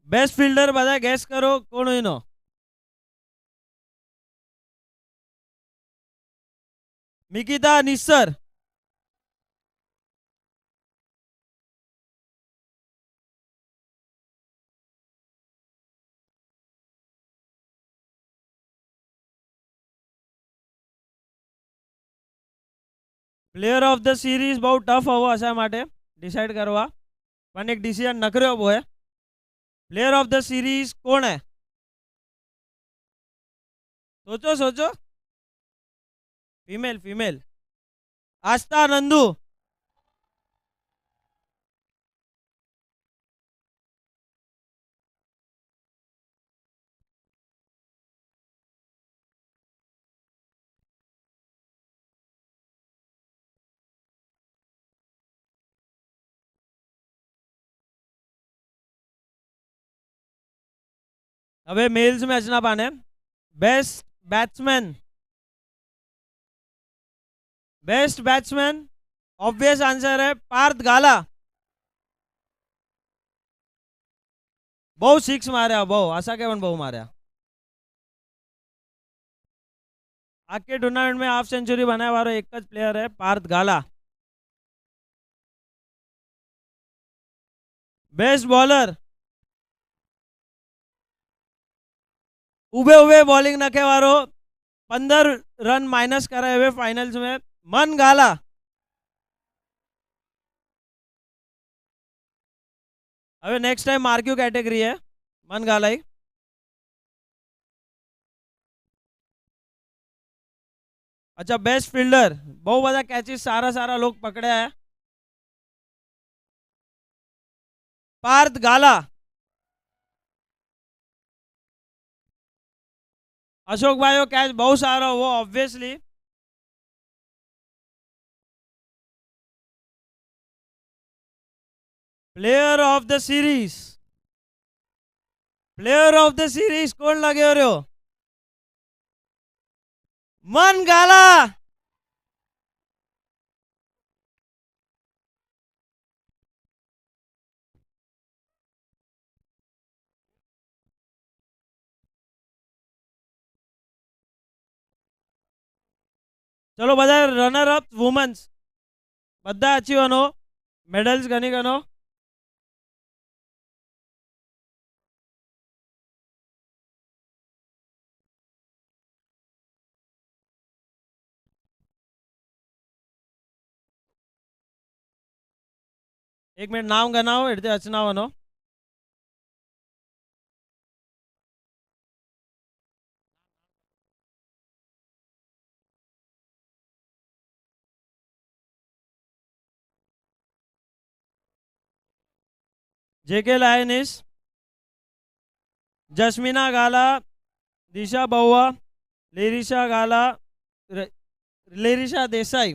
Speaker 5: Best fielder બધા ગેસ કરો કોણ એનો. Mikita Nissar. Player of the series બહુ ટફ હોવો અસા માટે ડિસાઈડ કરવા, પણ એક ડિસિઝન નકર્યો boy. Player of the series કોણ હે? સોચો સોચો. Female female. આસ્થા નંદુ. હવે मेल्स में अचना पाने. Best batsman. Best batsman obvious answer है पार्थ गाला. बहु सिक्स मार्या, बहु आशा के बहु मार्या. आके टूर्नामेंट में हाफ सेंचुरी बनाया वाला एक ज प्लेयर है पार्थ गाला. बेस्ट बॉलर उबे उबे बॉलिंग नखे वारो 15 रन माइनस कराए हुए फाइनल्स में मन गाला. હવે નેક્સ્ટ ટાઈમ માર્ક્યુ કેટેગરી है मन गाला ही. अच्छा बेस्ट फील्डर बहुत बड़ा कैचेस सारा सारा लोग पकड़े है. पार्थ गाला. अशोक भाई कैच बहुत सारा वो obviously. Player of the series. Player of the series कौन लगे हो? मन गाला. चलो બધા રનર અપ વુમન્સ બધા અચીવ અનો મેડલ્સ ગણી ગનો. एक मिनट नाम गनाओ એટલે અચનાવનો. जेके लायनिस, जस्मिना गाला, दिशा बहुआ, लेरिशा गाला, लेरिशा देसाई,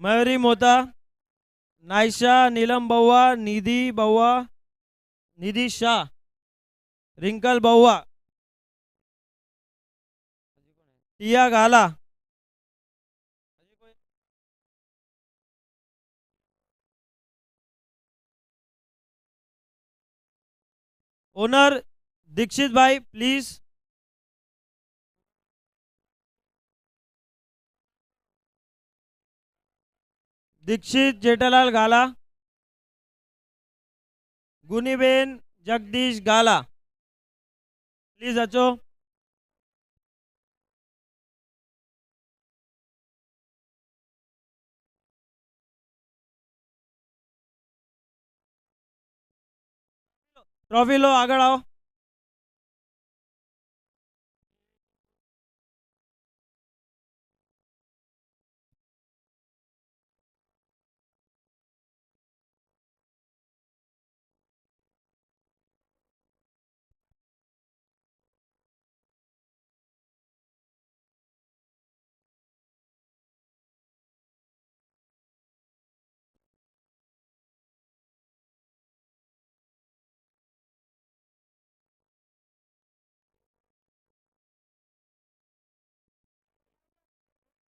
Speaker 5: मयूरी मोता, नाइशा, नीलम बहुआ, निधि बहुआ, निधि शाह, रिंकल बहुआ, टिया गाला. ओनर दीक्षित भाई प्लीज. दीक्षित जेठालाल गाला. गुनीबेन जगदीश गाला प्लीज अचो. ट्रॉफी लो आगळ आओ.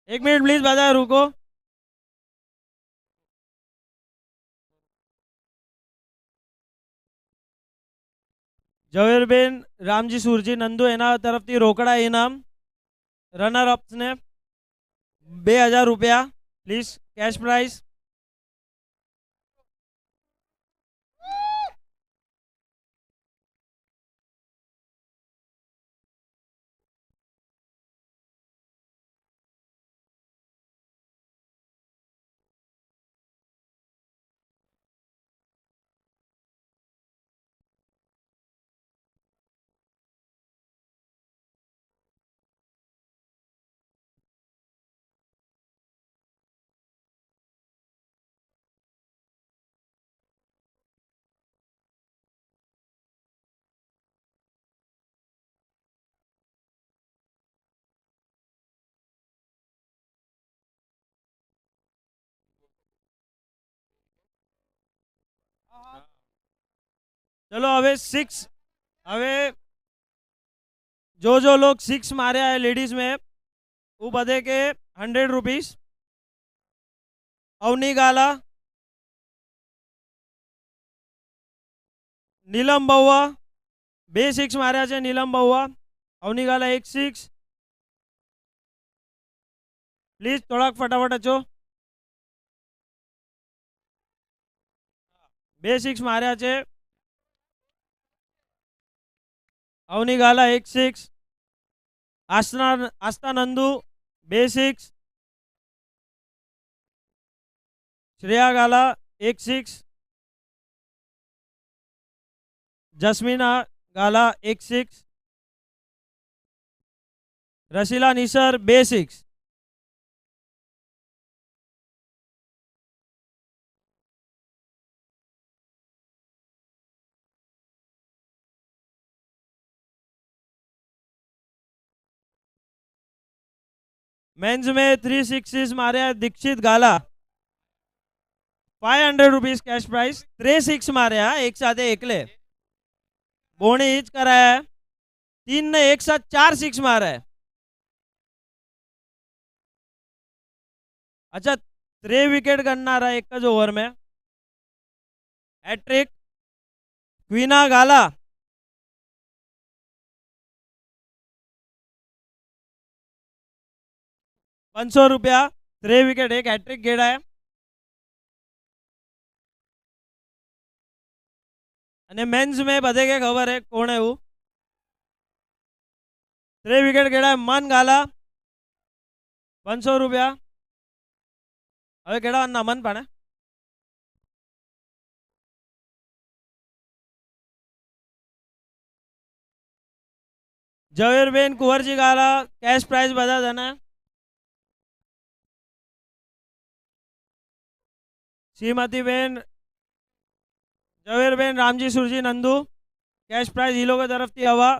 Speaker 5: एक मिनट प्लीज बताए, रुको। ઝવેરબેન રામજી સુરજી નંદુ, એના તરફથી રોકડા ઇનામ રનર અપ્સને 2000 રૂપિયા પ્લીઝ કેશ પ્રાઇઝ. चलो હવે 6, હવે जो लोग 6 मारे हैं लेडीज में, वो बदे के 100 रुपीज. अवनी गाला, नीलम बहुआ 2 6 मार्या છે. નીલમ बहुआ, અવની ગાલા 1 6. પ્લીઝ થોડાક ફટાફટ અચો. 2 6 માર્યા છે. અવની ગાલા 1 6. આસ્થા નંદુ 2 6. શ્રેયા ગાલા 1 6. જસ્મીના ગાલા 1 6. રસીલા નિસર 2 6. मेंस में 3 6 मारे दीक्षित गाला 500 रुपीज कैश प्राइस. 3 6 मारे एक साथ एकले. बोणी हिच कराया है. 3 ने एक साथ 4 6 मारा है. अच्छा 3 विकेट करना रहा एक ज ओवर में. हैट्रिक क्वीना गाला 500 रुपया. 3 विकेट, एक हैट्रिक गेड़ा है. અને મેન્સ में બધે કે ખબર है કોણ है वो. 3 विकेट गेड़ा है. मन गाला 500 रुपया. હવે કેડા ના મન પાણે. ઝવેરબેન કુંવરજી ગાલા કેશ પ્રાઇઝ બધા દેના. श्रीमतीबेन ઝવેરબેન રામજી સુરજી નંદુ કેશ પ્રાઇઝ એ લોકો તરફથી હવા.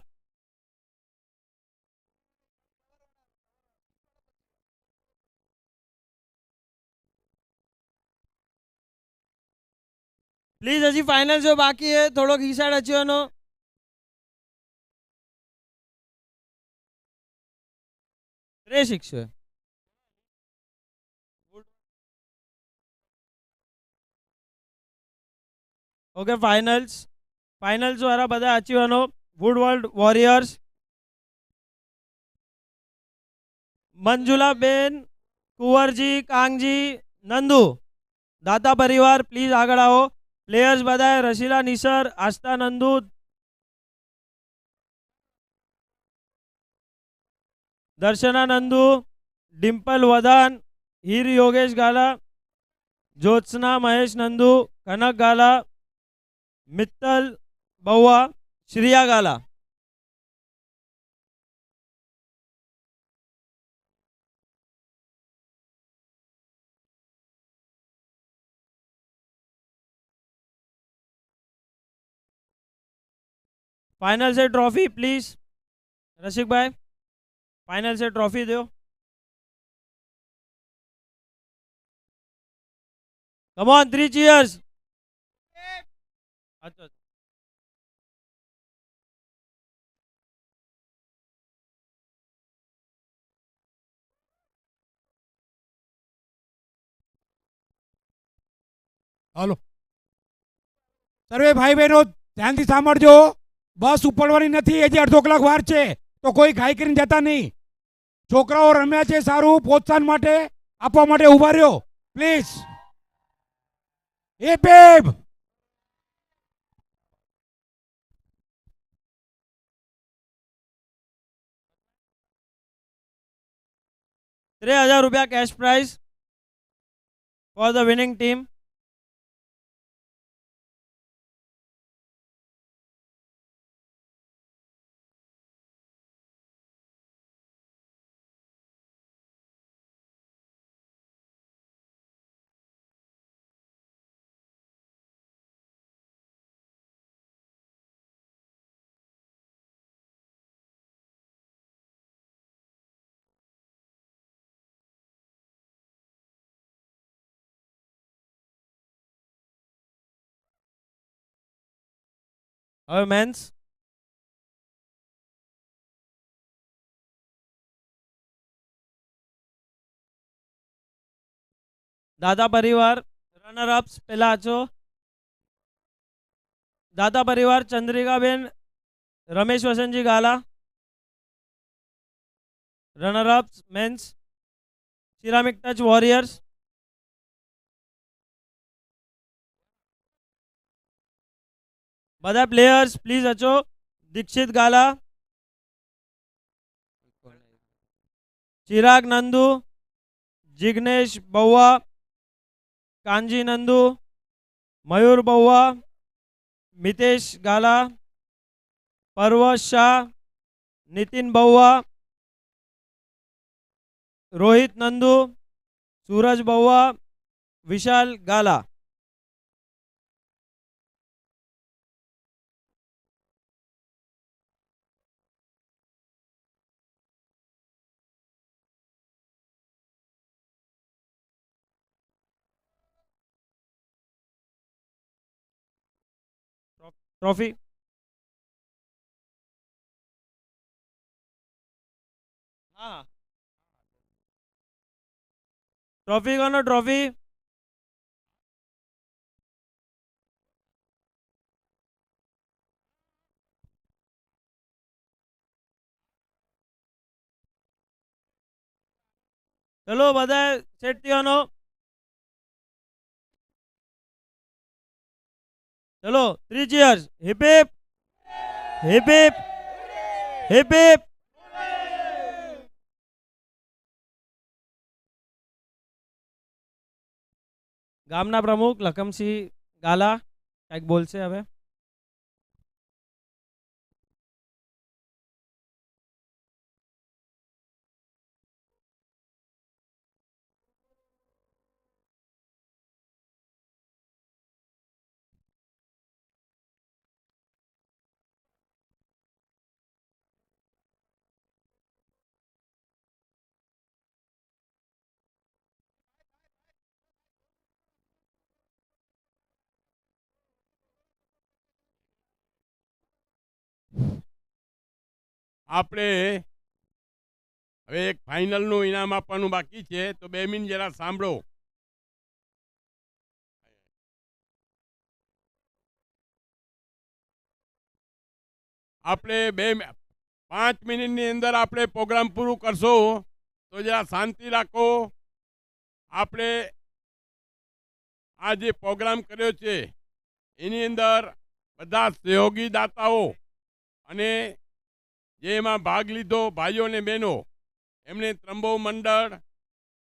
Speaker 5: प्लीज हजी फाइनल जो बाकी है थोड़ो ई साइड अचो. 3 6 है. ओके फाइनल्स वाला बधा अचीवनो. वुडवर्ल्ड वॉरियर्स मंजुला बेन कुंवरजी कांगजी नंदू दाता परिवार प्लीज आगे आओ. प्लेयर्स बधाए रशीला निसर, आस्था नंदू, दर्शना नंदू, डिम्पल वदान, हीर योगेश गाला, ज्योत्सना महेश नंदू, कनक गाला, मित्तल बहुआ, श्रिया गाला. फाइनल से ट्रॉफी प्लीज रसिक भाई. फाइनल से ट्रॉफी दो. Come on 3 cheers. अच्छा
Speaker 4: હાલો સર્વે ભાઈ બહેનો ધ્યાનથી સાંભળજો. બસ ઉપડવાની નથી, હજી અડધો કલાક વાર છે, તો કોઈ ઘાઈ કરીને જતા નહીં. છોકરાઓ રમ્યા છે સારું, પ્રોત્સાહન માટે આપવા માટે ઉભા રહ્યો પ્લીઝ. એ પેબ
Speaker 5: 3000 रुपया cash prize for the winning team. હવે men's Dada Parivar runner ups પહેલા આચો. Dada Parivar Chandrikaben Ramesh Vasantji Gala. Runner ups men's Ceramic Touch Warriors. બધા પ્લેયર્સ પ્લીઝ અચો. દીક્ષિત ગાલા, ચિરાગ નંદુ, જિગ્નેશ બઉવા, કાંજી નંદુ, મયુર બઉવા, મિતેશ ગાલા, પરવશ શાહ, नितिन बउआ, रोहित नंदू, सूरज बउआ, विशाल गाला. ट्रॉफी हाँ ट्रॉफी कौन ट्रॉफी चलो बधाए सेट थियोनो. चलो 3 cheers. Hip hip hip hip hip hip. गामना प्रमुख लखमसिंह गाला કંઈક બોલશે હવે.
Speaker 1: આપણે હવે એક ફાઇનલનું ઇનામ આપવાનું બાકી છે, તો 2 મિનિટ જરા સાંભળો. આપણે 5 મિનિટની અંદર આપણે પ્રોગ્રામ પૂરું કરશો, તો જરા શાંતિ રાખો. આપણે આ જે પ્રોગ્રામ કર્યો છે એની અંદર બધા સહયોગી દાતાઓ અને જે એમાં ભાગ લીધો ભાઈઓ અને બહેનો, એમને ત્રંબો મંડળ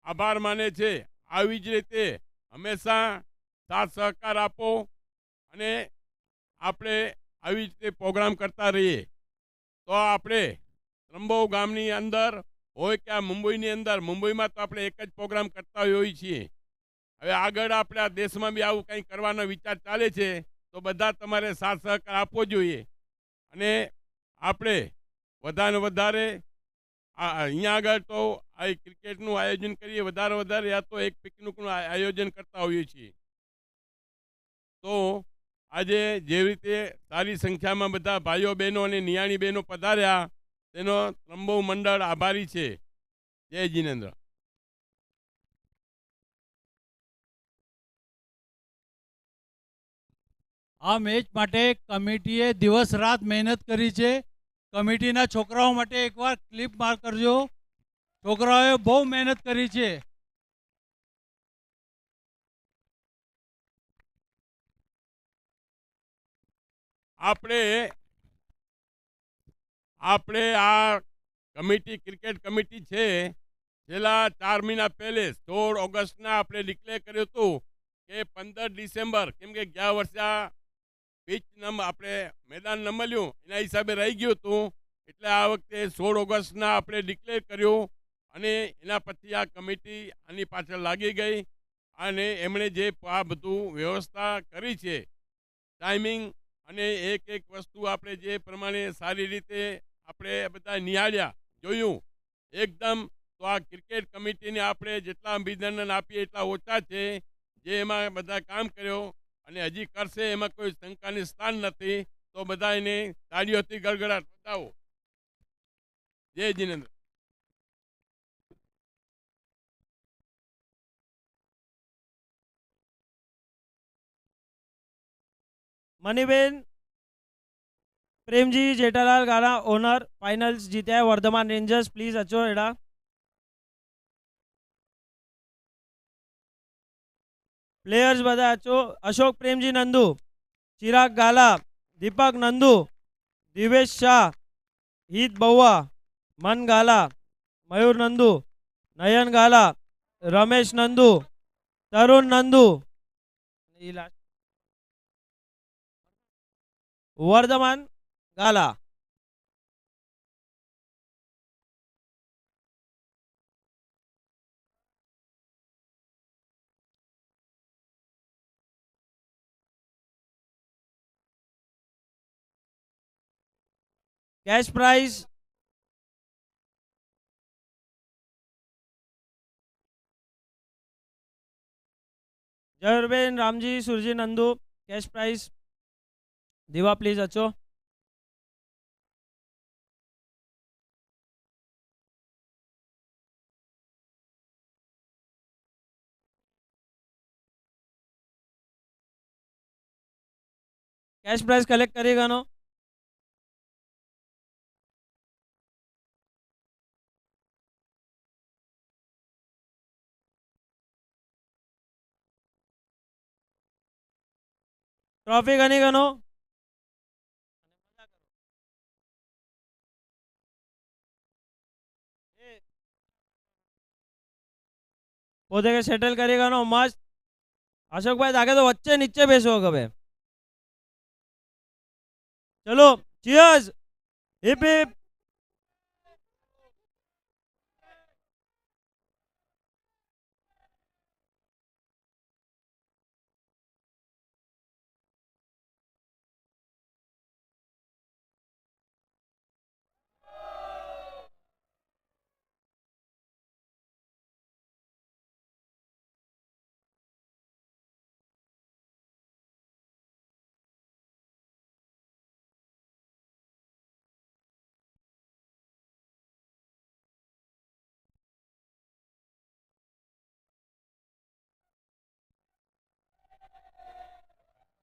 Speaker 1: આભાર માને છે. આવી જ રીતે હંમેશા સાથ સહકાર આપો અને આપણે આવી રીતે પ્રોગ્રામ કરતા રહીએ. તો આપણે ત્રંબો ગામની અંદર હોય કે આ મુંબઈની અંદર, મુંબઈમાં તો આપણે એક જ પ્રોગ્રામ કરતા હોઈએ છીએ. હવે આગળ આપણે આ દેશમાં બી આવું કંઈ કરવાનો વિચાર ચાલે છે, તો બધા તમારે સાથ સહકાર આપવો જોઈએ. અને આપણે વધારે વધારે અહીંયા આગળ તો આ ક્રિકેટનું આયોજન કરીએ, વધારે યા તો એક પિકનિકનું આયોજન કરતા હોઈએ છીએ. તો આજે જેવી રીતે સારી સંખ્યામાં બધા ભાઈઓ બહેનો અને નિયાણી બહેનો પધાર્યા, તેનો ત્રંબો મંડળ આભારી છે. જય જિનેન્દ્ર.
Speaker 3: આ મેચ માટે કમિટીએ દિવસ રાત મહેનત કરી છે. કમિટીના છોકરાઓ માટે એકવાર ક્લિપ માર્ક કરજો. છોકરાઓએ બહુ મહેનત કરી છે.
Speaker 1: આપણે આપણે આ કમિટી ક્રિકેટ કમિટી છે છેલ્લા 4 મહિના પહેલે 16 ઓગસ્ટના આપણે ડિક્લેર કર્યું હતું કે 15 ડિસેમ્બર, કેમ કે ગયા વર્ષે આ પીચ આપણે મેદાન ન મળ્યું એના હિસાબે રહી ગયું હતું, એટલે આ વખતે 16 ઓગસ્ટના આપણે ડિક્લેર કર્યું અને એના પછી આ કમિટી આની પાછળ લાગી ગઈ અને એમણે જે આ બધું વ્યવસ્થા કરી છે ટાઈમિંગ અને એક એક વસ્તુ આપણે જે પ્રમાણે સારી રીતે આપણે બધા નિહાળ્યા જોયું એકદમ, તો આ ક્રિકેટ કમિટીને આપણે જેટલા અભિનંદન આપીએ એટલા ઓછા છે. જે એમાં બધા કામ કર્યો અને હજી કરશે એમાં કોઈ શંકાની સ્થાન નથી. તો બધા એને તાળીઓથી ગડગડાટ બતાવો. જય જિનેન્દ્ર.
Speaker 5: मणिबेन प्रेमजी जेठालाल गाला ओनर फाइनल्स जीते हैं वर्धमान रेंजर्स. प्लीज अचो एड़ा. प्लेयर्स बधा अचो. अशोक प्रेमजी नंदू, चिराग गाला, दीपक नंदू, दिवेश शाह, हित बउआ, मन गाला, मयूर नंदू, नयन गाला, रमेश नंदू, तरुण नंदू, वर्धमान गाला. कैश प्राइज जयरबेन रामजी सुरजी नंदू. कैश प्राइज दीवा प्लीज अचो. कैश प्राइज कलेक्ट करेगा नो. ट्रॉफी गनी गनो. પોતે કે સેટલ કરેગા નો મસ્ત. અશોકભાઈ આગે તો વચ્ચે નીચે બેસો હવે. ચલો ચીયર્સ. Heap heap.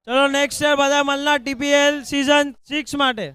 Speaker 5: ચલો નેક્સ્ટ યર બધા મળના TPL સીઝન 6 માટે.